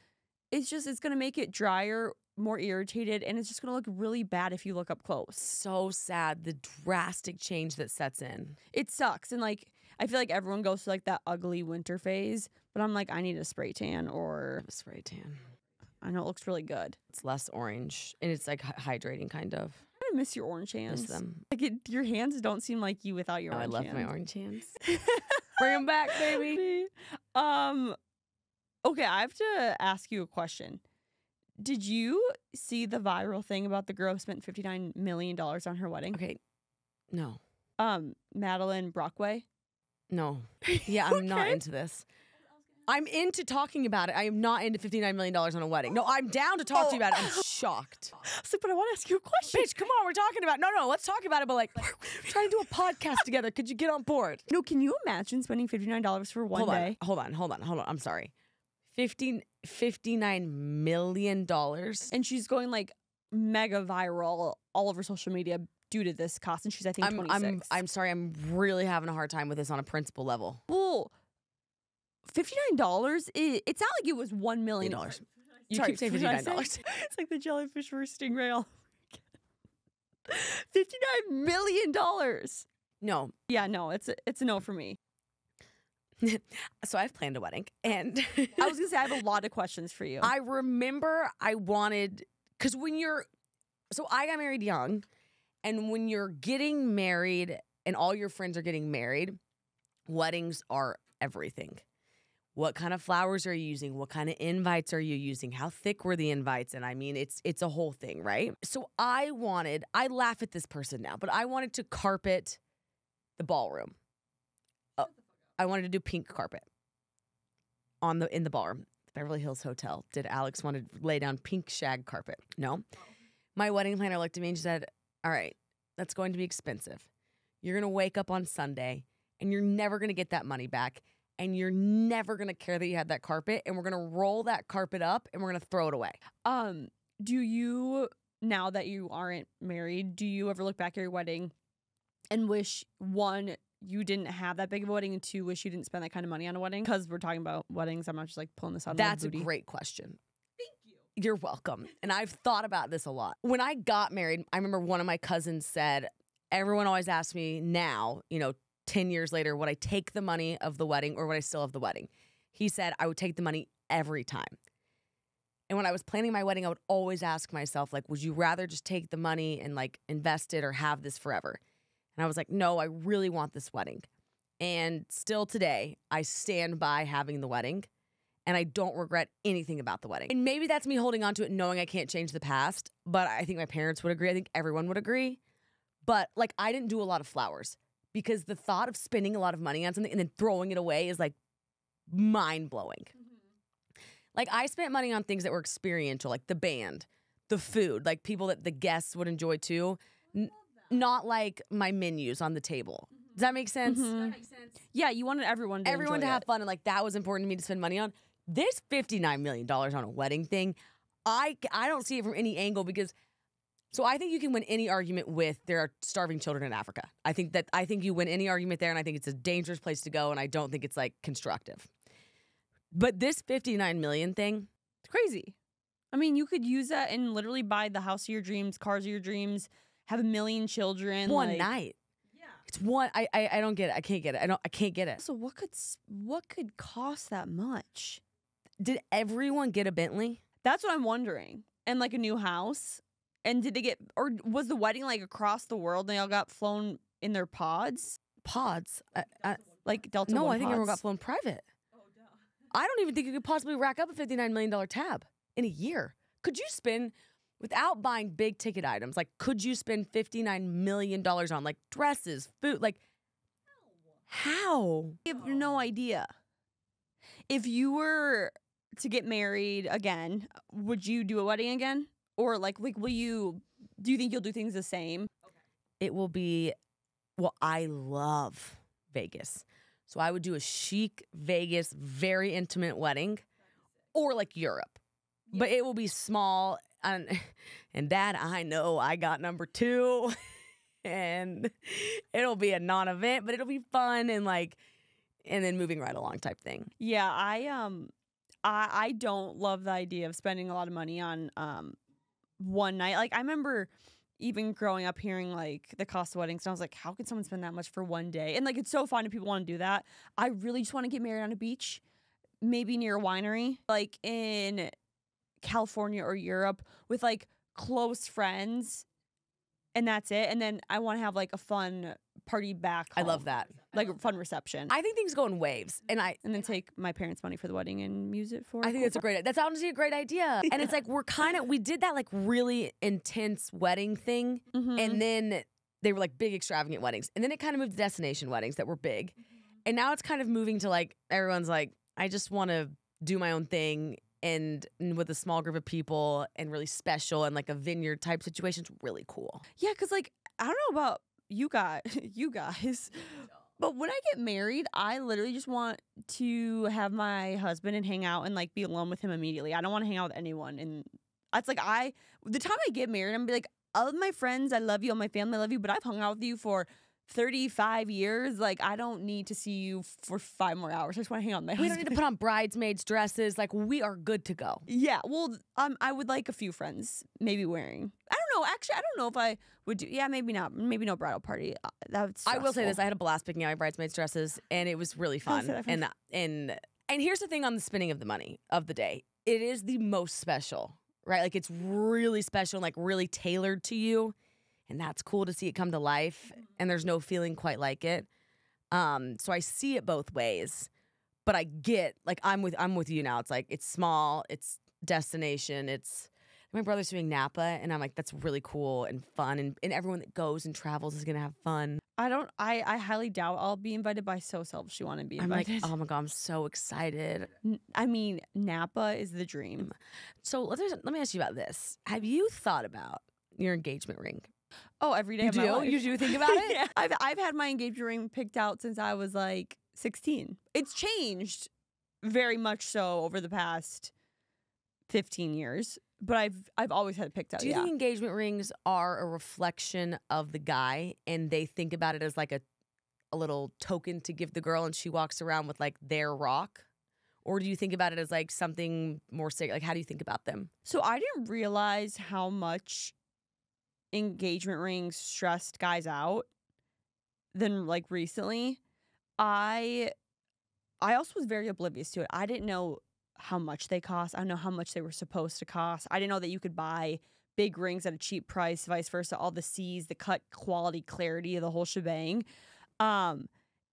it's going to make it drier, more irritated, and it's just going to look really bad if you look up close. So sad, the drastic change that sets in. It sucks. And like, I feel like everyone goes through like that ugly winter phase, but I'm like, I need a spray tan or a spray tan. I know it looks really good. It's less orange, and it's like hydrating, kind of. I miss your orange hands. Miss them. Like your hands don't seem like you without your orange hands. I love my orange hands. Bring them back, baby. Okay, I have to ask you a question. Did you see the viral thing about the girl who spent $59 million on her wedding? Okay, no. Madeline Brockway? No. Yeah, I'm not Okay. into this. I'm into talking about it. I am not into $59 million on a wedding. No, I'm down to talk to you about it. I'm shocked. I was like, but I want to ask you a question. Bitch, come on, we're talking about. No, let's talk about it. But like, we're trying to do a podcast together. Could you get on board? No, can you imagine spending $59 for one day? Hold on. I'm sorry. $59 million. And she's going like mega viral all over social media due to this cost. And she's, I think, 26. I'm sorry. I'm really having a hard time with this on a principle level. Well, $59, it's not like it was $1 million. You Sorry, keep saying what did I $59. say? It's like the jellyfish versus stingray all over again. $59 million. No. Yeah, no, it's a no for me. So I've planned a wedding, and I was gonna say I have a lot of questions for you. I remember I wanted, because so I got married young, and when you're getting married and all your friends are getting married, weddings are everything. What kind of flowers are you using? What kind of invites are you using? How thick were the invites? And I mean, it's a whole thing, right? So I laugh at this person now, but I wanted to carpet the ballroom. I wanted to do pink carpet in the ballroom. The Beverly Hills Hotel. Did Alex want to lay down pink shag carpet? No. My wedding planner looked at me and she said, all right, that's going to be expensive. You're going to wake up on Sunday and you're never going to get that money back. And you're never going to care that you had that carpet. And we're going to roll that carpet up and we're going to throw it away. Do you, now that you aren't married, do you ever look back at your wedding and wish, one, you didn't have that big of a wedding, and two, wish you didn't spend that kind of money on a wedding? Because we're talking about weddings. I'm not just like pulling this out of my That's booty. a great question. Thank you. You're welcome. And I've thought about this a lot. When I got married, I remember one of my cousins said, everyone always asks me now, 10 years later, would I take the money of the wedding or would I still have the wedding? He said I would take the money every time. And when I was planning my wedding, I would always ask myself, like, would you rather just take the money and like invest it or have this forever? And I was like, no, I really want this wedding. And still today, I stand by having the wedding and I don't regret anything about the wedding. And maybe that's me holding on to it knowing I can't change the past, but I think my parents would agree. I think everyone would agree. But like, I didn't do a lot of flowers because the thought of spending a lot of money on something and then throwing it away is like mind-blowing. Mm-hmm. Like, I spent money on things that were experiential, like the band, the food, like people that the guests would enjoy too. Not like my menus on the table. Does that make sense? Mm-hmm. That makes sense. Yeah, you wanted everyone to have fun, and like that was important to me to spend money on. This $59 million on a wedding thing, I don't see it from any angle because, so I think you can win any argument with there are starving children in Africa. I think you win any argument there, and I think it's a dangerous place to go, and I don't think it's like constructive. But this $59 million thing, it's crazy. I mean, you could use that and literally buy the house of your dreams, cars of your dreams, have a million children. One night. Yeah. It's one. I don't get it. I can't get it. I can't get it. So what could cost that much? Did everyone get a Bentley? That's what I'm wondering. And like a new house. And did they get, or was the wedding like across the world and they all got flown in their pods? Pods? Like Delta No, One I think pods? everyone got flown private. Oh, duh. I don't even think you could possibly rack up a $59 million tab in a year. Could you spend, without buying big ticket items, like could you spend $59 million on like dresses, food, like how? I have no idea. If you were to get married again, would you do a wedding again? Or like do you think you'll do things the same? Okay. It will be, well, I love Vegas. So I would do a chic Vegas, very intimate wedding, or like Europe. Yeah. But it will be small. And Dad, I know I got number 2. And it'll be a non-event, but it'll be fun and like, and then moving right along type thing. Yeah, I don't love the idea of spending a lot of money on one night. Like, I remember even growing up hearing like the cost of weddings, and I was like, how could someone spend that much for one day? And like, it's so fun if people want to do that. I really just want to get married on a beach, maybe near a winery, like in California or Europe with like close friends, and that's it. And then I want to have like a fun party back I home. love that. Like a fun reception. I think things go in waves, and then take my parents' money for the wedding and use it for. I think that's honestly a great idea. And it's like we did that like really intense wedding thing, and then they were like big extravagant weddings, and then it kind of moved to destination weddings that were big, and now it's kind of moving to like everyone's like, I just want to do my own thing. And with a small group of people and really special and like a vineyard type situation, it's really cool. Yeah, because like I don't know about you guys, but when I get married, I literally just want to have my husband and hang out and like be alone with him immediately. I don't want to hang out with anyone. And it's like the time I get married, I'm gonna be like, all of my friends, I love you, all my family, I love you, but I've hung out with you for 35 years. Like, I don't need to see you for 5 more hours. I just want to hang out with my husband. We don't need to put on bridesmaids dresses. Like, we are good to go. Yeah, well, I would like a few friends maybe wearing. I don't know. Actually, I don't know if I would do. Yeah, maybe not. Maybe no bridal party. That's. I will say this: I had a blast picking out my bridesmaids dresses, and it was really fun. And here's the thing on the spending of the money of the day: it is the most special, right? Like, it's really special, and like really tailored to you. And that's cool to see it come to life, and there's no feeling quite like it. So I see it both ways, but I get like I'm with you now. It's like it's small, it's destination, it's my brother's doing Napa, and I'm like that's really cool and fun, and everyone that goes and travels is gonna have fun. I highly doubt I'll be invited, but I so selfishly want to be invited. I'm like, oh my God, I'm so excited. I mean, Napa is the dream. So let me ask you about this. Have you thought about your engagement ring? Oh, every day you of my life. You do think about it? Yeah. I've had my engagement ring picked out since I was like 16. It's changed very much so over the past 15 years, but I've always had it picked out. Do you think engagement rings are a reflection of the guy, and they think about it as like a little token to give the girl, and she walks around with like their rock? Or do you think about it as like something more sacred? Like, how do you think about them? So I didn't realize how much engagement rings stressed guys out than like recently. I also was very oblivious to it. I didn't know how much they cost. I don't know how much they were supposed to cost. I didn't know that you could buy big rings at a cheap price, vice versa, all the C's, the cut, quality, clarity of the whole shebang.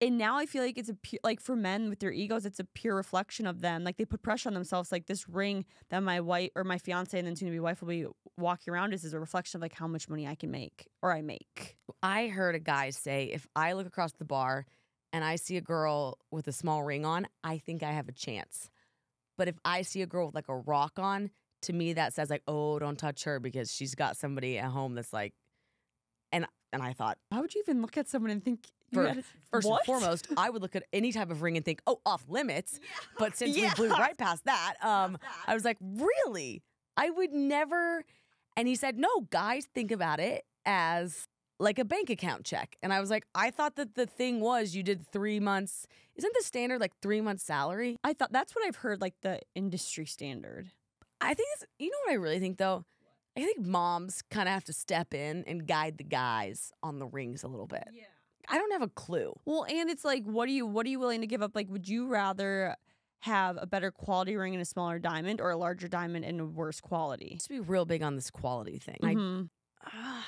And now I feel like it's like for men with their egos, it's a pure reflection of them. Like they put pressure on themselves. Like this ring that my wife or my fiance and then soon to be wife will be walking around is a reflection of like how much money I can make or I make. I heard a guy say, if I look across the bar and I see a girl with a small ring on, I think I have a chance. But if I see a girl with like a rock on, to me that says like, oh, don't touch her because she's got somebody at home that's like, and I thought, why would you even look at someone and think? First and foremost, I would look at any type of ring and think, oh, off limits. Yeah. But since we blew right past that, I was like, really? I would never. And he said, no, guys think about it as like a bank account check. And I was like, I thought that the thing was you did 3 months. Isn't the standard like 3 months salary? I thought that's what I've heard, like the industry standard. I think you know what I really think though? I think moms kind of have to step in and guide the guys on the rings a little bit. Yeah. I don't have a clue. Well, and it's like, what are you willing to give up? Like, would you rather have a better quality ring and a smaller diamond or a larger diamond and a worse quality? Just be real big on this quality thing. Mm-hmm.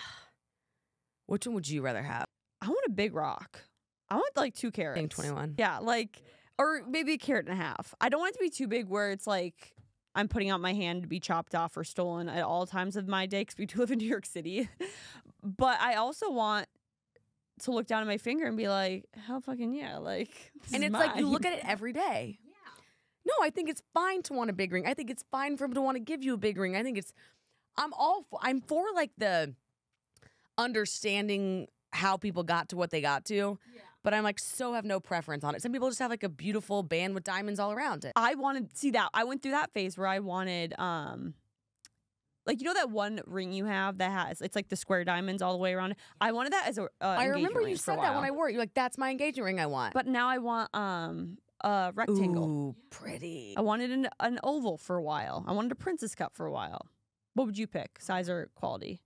Which one would you rather have? I want a big rock. I want like 2 carats. Being 21. Yeah, like, or maybe 1.5 carats. I don't want it to be too big where it's like I'm putting out my hand to be chopped off or stolen at all times of my day because we do live in New York City. But I also want to look down at my finger and be like, hell fucking yeah, like, and it's like you look at it every day. Yeah. No, I think it's fine to want a big ring. I think it's fine for him to want to give you a big ring. I think I'm for like the understanding how people got to what they got to. Yeah. But I'm like have no preference on it. Some people just have like a beautiful band with diamonds all around it. I wanted see that. I went through that phase where I wanted like, you know that one ring you have that has, it's like the square diamonds all the way around? I wanted that as a I remember you said that when I wore it. You're like, that's my engagement ring I want. But now I want a rectangle. Ooh, pretty. I wanted an oval for a while. I wanted a princess cut for a while. What would you pick, size or quality?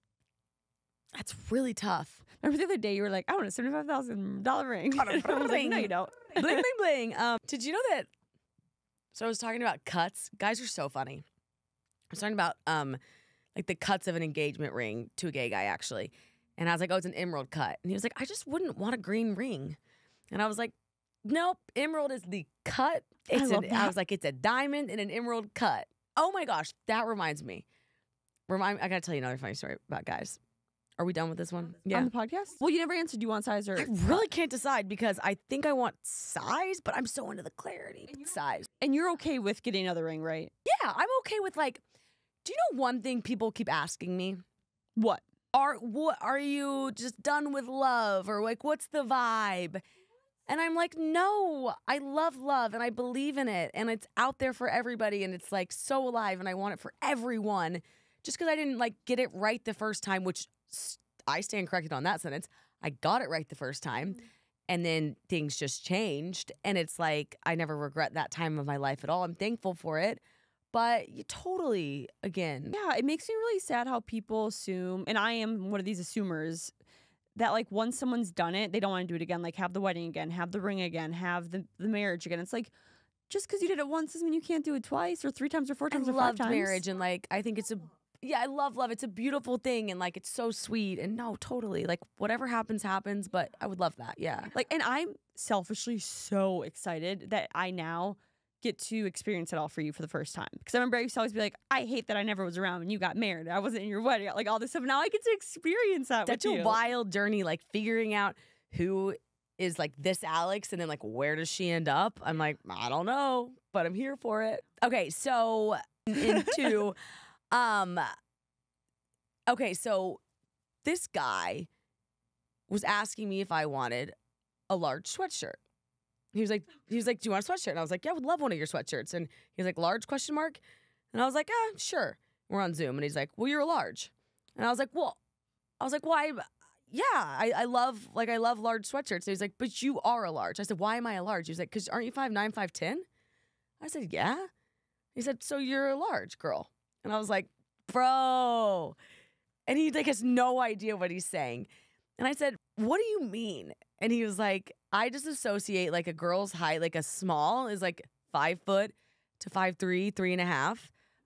That's really tough. Remember the other day you were like, I want a $75,000 ring. I was like, no, you don't. Bling, bling, bling. Did you know that? So I was talking about cuts. Guys are so funny. was talking about like the cuts of an engagement ring to a gay guy actually. And I was like, oh, it's an emerald cut. And he was like, I just wouldn't want a green ring. And I was like, nope, emerald is the cut. I was like, it's a diamond and an emerald cut. Oh my gosh, that reminds me. I gotta tell you another funny story about guys. Are we done with this one? Yeah. On the podcast? Well, you never answered. Do you want size or? I really can't decide because I think I want size, but I'm so into the clarity. Size. And you're okay with getting another ring, right? Yeah, I'm okay with like, do you know one thing people keep asking me? What? Are you just done with love? Or like, what's the vibe? And I'm like, no, I love love and I believe in it. And it's out there for everybody. And it's like so alive and I want it for everyone. Just because I didn't like get it right the first time, which I stand corrected on that sentence. I got it right the first time. And then things just changed. And it's like, I never regret that time of my life at all. I'm thankful for it. But you totally, again. Yeah, it makes me really sad how people assume, and I am one of these assumers, that like once someone's done it, they don't want to do it again. Like have the wedding again, have the ring again, have the marriage again. It's like, just because you did it once doesn't mean you can't do it twice or 3 times or 4 times or 5 times. Marriage and like, I think I love love. It's a beautiful thing and like, it's so sweet. And no, totally. Like whatever happens, happens. But I would love that. Yeah. Like, and I'm selfishly so excited that I now get to experience it all for you for the first time. Because I remember I used to always be like, I hate that I never was around when you got married. I wasn't in your wedding. Like all this stuff. Now I get to experience that with you. Such a wild journey, like figuring out who is like this Alex and then like where does she end up? I'm like, I don't know, but I'm here for it. Okay, so into okay, so this guy was asking me if I wanted a large sweatshirt. He was like, do you want a sweatshirt? And I was like, yeah, I would love one of your sweatshirts. And he was like, large question mark? And I was like, sure. We're on Zoom. And he's like, well, you're a large. And I was like, why? Yeah, I love large sweatshirts. And he's like, but you are a large. I said, why am I a large? He was like, because aren't you 5'9", 5'10"? I said, yeah. He said, so you're a large girl. And I was like, bro. And he like has no idea what he's saying. And I said, what do you mean? And he was like, I just associate like a girl's height, like a small is like 5 foot to 5'3", 3.5.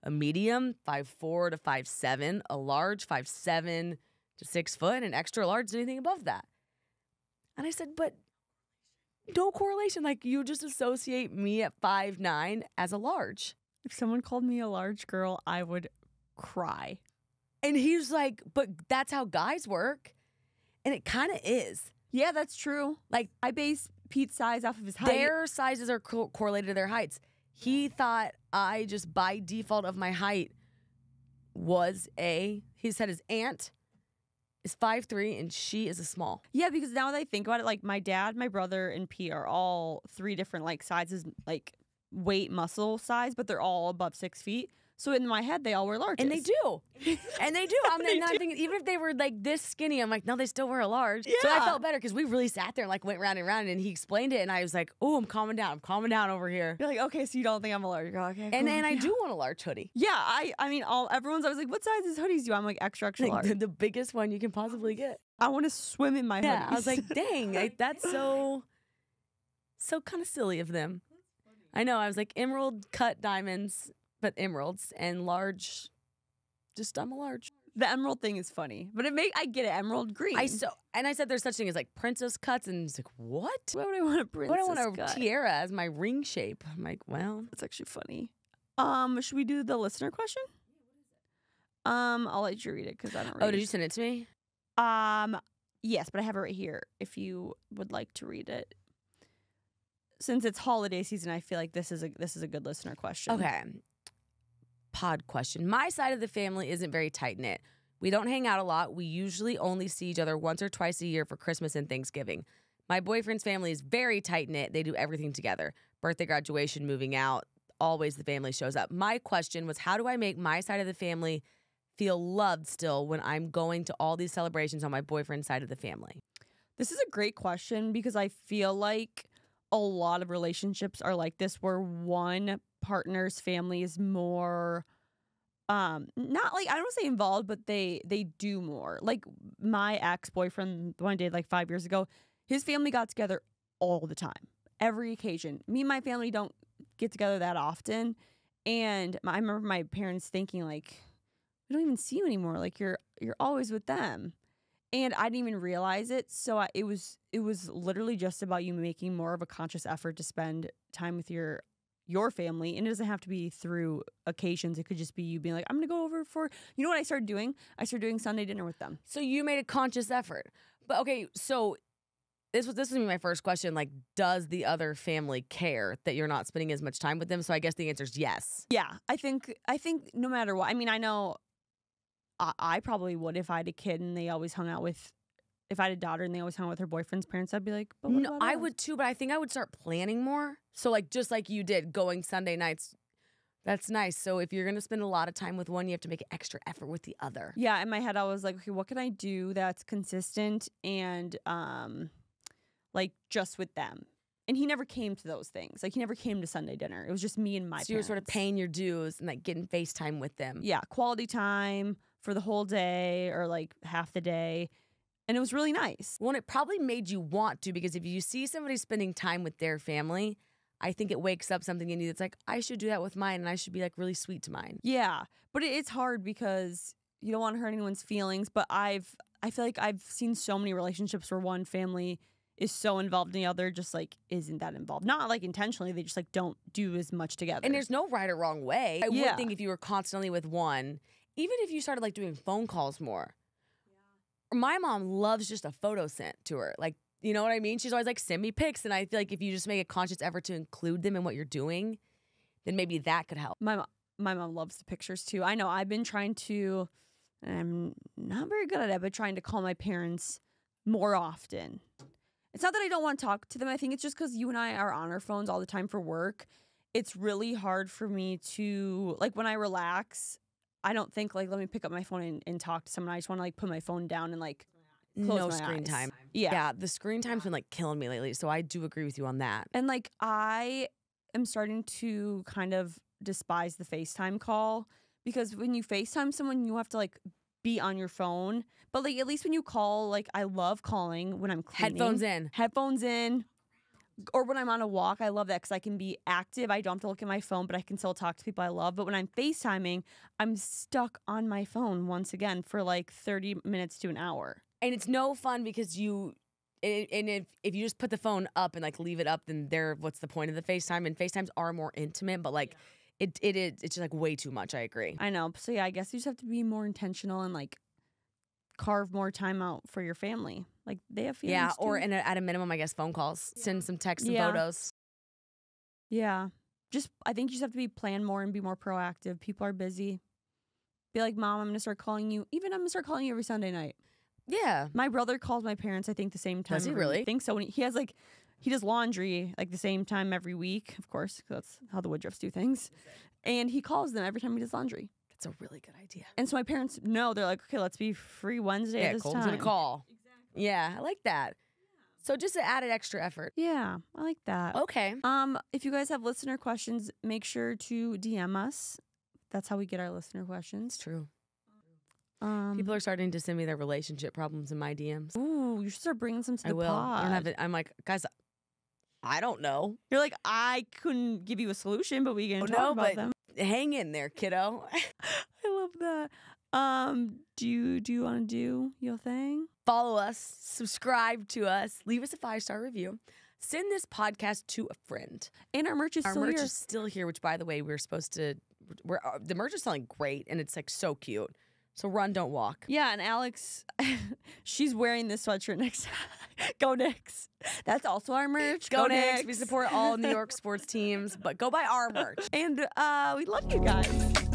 A medium, 5'4" to 5'7". A large, 5'7" to 6 foot. And extra large is anything above that. And I said, but no correlation. Like you just associate me at 5'9" as a large. If someone called me a large girl, I would cry. And he's like, but that's how guys work. And it kind of is. Yeah, that's true. Like, I base Pete's size off of his height. Their sizes are correlated to their heights. He thought I just, by default of my height, he said his aunt is 5'3" and she is a small. Yeah, because now that I think about it, like, my dad, my brother, and Pete are all 3 different, like, sizes, like, weight, muscle size, but they're all above 6 feet. So in my head, they all wear larges. And they do. And they do. I'm thinking, even if they were like this skinny, I'm like, no, they still wear a large. Yeah. So I felt better because we really sat there and like went round and round and he explained it. And I was like, oh, I'm calming down. I'm calming down over here. You're like, okay, so you don't think I'm a large girl. Okay. And I do want a large hoodie. Yeah. I mean, everyone's always like, what sizes hoodies do you? I'm like, extra like, large. The biggest one you can possibly get. I want to swim in my hoodies. I was like, dang, that's so kind of silly of them. I know. I was like, emerald cut diamonds. But emeralds and large, I'm a large. The emerald thing is funny, but I get it, emerald green. I said there's such thing as like princess cuts, and it's like, what? Why would I want a princess cut? I want a tiara as my ring shape. I'm like, well, that's actually funny. Should we do the listener question? I'll let you read it because I don't read it. Oh, did you send it to me? Yes, but I have it right here if you would like to read it. Since it's holiday season, I feel like this is a good listener question. Okay. Pod question. My side of the family isn't very tight-knit. We don't hang out a lot. We usually only see each other once or twice a year for Christmas and Thanksgiving. My boyfriend's family is very tight-knit. They do everything together. Birthday, graduation, moving out. Always the family shows up. My question was, how do I make my side of the family feel loved still when I'm going to all these celebrations on my boyfriend's side of the family? This is a great question because I feel like a lot of relationships are like this where one partner's family is more not like, I don't say involved, but they do more. Like my ex-boyfriend, the one I dated like 5 years ago, his family got together all the time, every occasion. Me and my family don't get together that often, And I remember my parents thinking like, we don't even see you anymore. Like you're always with them. And I didn't even realize it. So it was literally just about you making more of a conscious effort to spend time with your family. And it doesn't have to be through occasions. It could just be you being like, I'm going to go over for, you know what I started doing? I started doing Sunday dinner with them. So you made a conscious effort. But okay, so this was my first question. Like, does the other family care that you're not spending as much time with them? So I guess the answer is yes. Yeah, I think no matter what. I mean, I know I probably would if I had a kid and they always hung out with, if I had a daughter and they always hung out with her boyfriend's parents, I'd be like, but what no, about I us? would too, but I think I would start planning more. So like, just like you did, going Sunday nights, that's nice. So if you're going to spend a lot of time with one, you have to make an extra effort with the other. Yeah, in my head, I was like, okay, what can I do that's consistent and like just with them? And he never came to those things. Like he never came to Sunday dinner. It was just me and my parents. So you were sort of paying your dues and like getting FaceTime with them. Yeah, quality time for the whole day or like half the day. And it was really nice. Well, and it probably made you want to, because if you see somebody spending time with their family, I think it wakes up something in you that's like, I should do that with mine and I should be like really sweet to mine. Yeah, but it's hard because you don't want to hurt anyone's feelings. But I feel like I've seen so many relationships where one family is so involved in the other just like isn't that involved. Not like intentionally, they just like don't do as much together. And there's no right or wrong way. I Yeah. would think if you were constantly with one, even if you started like doing phone calls more. Yeah. My mom loves just a photo sent to her. Like, you know what I mean? She's always like, send me pics. And I feel like if you just make a conscious effort to include them in what you're doing, then maybe that could help. My mom loves the pictures too. I know I've been trying to, and I'm not very good at it, but trying to call my parents more often. It's not that I don't want to talk to them. I think it's just because you and I are on our phones all the time for work. It's really hard for me to, like when I relax, I don't think like, let me pick up my phone and talk to someone. I just want to like put my phone down and like close No my screen eyes. time. Yeah. Yeah, the screen time's been like killing me lately. So I do agree with you on that. And like I am starting to kind of despise the FaceTime call because when you FaceTime someone, you have to like be on your phone. But like at least when you call, like I love calling when I'm cleaning. Headphones in. Or when I'm on a walk, I love that because I can be active. I don't have to look at my phone, but I can still talk to people I love. But when I'm FaceTiming, I'm stuck on my phone once again for like 30 minutes to an hour. And it's no fun because if you just put the phone up and like leave it up, then what's the point of the FaceTime? And FaceTimes are more intimate, but like it's just like way too much. I agree. I know. So yeah, I guess you just have to be more intentional and like carve more time out for your family. Like they have feelings. Yeah, or too. at a minimum, I guess phone calls, send some texts and Yeah. photos. Yeah. I think you just have to be plan more and be more proactive. People are busy. Be like, Mom, I'm going to start calling you. Even I'm going to start calling you every Sunday night. Yeah. My brother calls my parents, I think, the same time. Does he every really? week. I think so. When he has like, he does laundry like the same time every week, of course, 'cause that's how the Woodruffs do things. And he calls them every time he does laundry. That's a really good idea. And so my parents know, they're like, okay, let's be free Wednesday at this Cole's time. gonna call. Exactly. Yeah, I like that. So just to add an extra effort. Yeah, I like that. Okay. If you guys have listener questions, make sure to DM us. That's how we get our listener questions. It's true. People are starting to send me their relationship problems in my DMs. Ooh, you should start bringing some to the I will. pod. I don't have it. I'm like, guys, I don't know. You're like, I couldn't give you a solution, but we can talk No, about but them. hang in there, kiddo. I love that. Do you want to do your thing? Follow us, subscribe to us, leave us a 5-star review. Send this podcast to a friend. And our merch is Our still merch here. is still here, which, by the way, the merch is selling great, and it's like so cute. So run, don't walk. Yeah, and Alex, she's wearing this sweatshirt next time. Go Knicks. That's also our merch. Go Knicks. We support all New York sports teams, but go buy our merch. And we love you guys.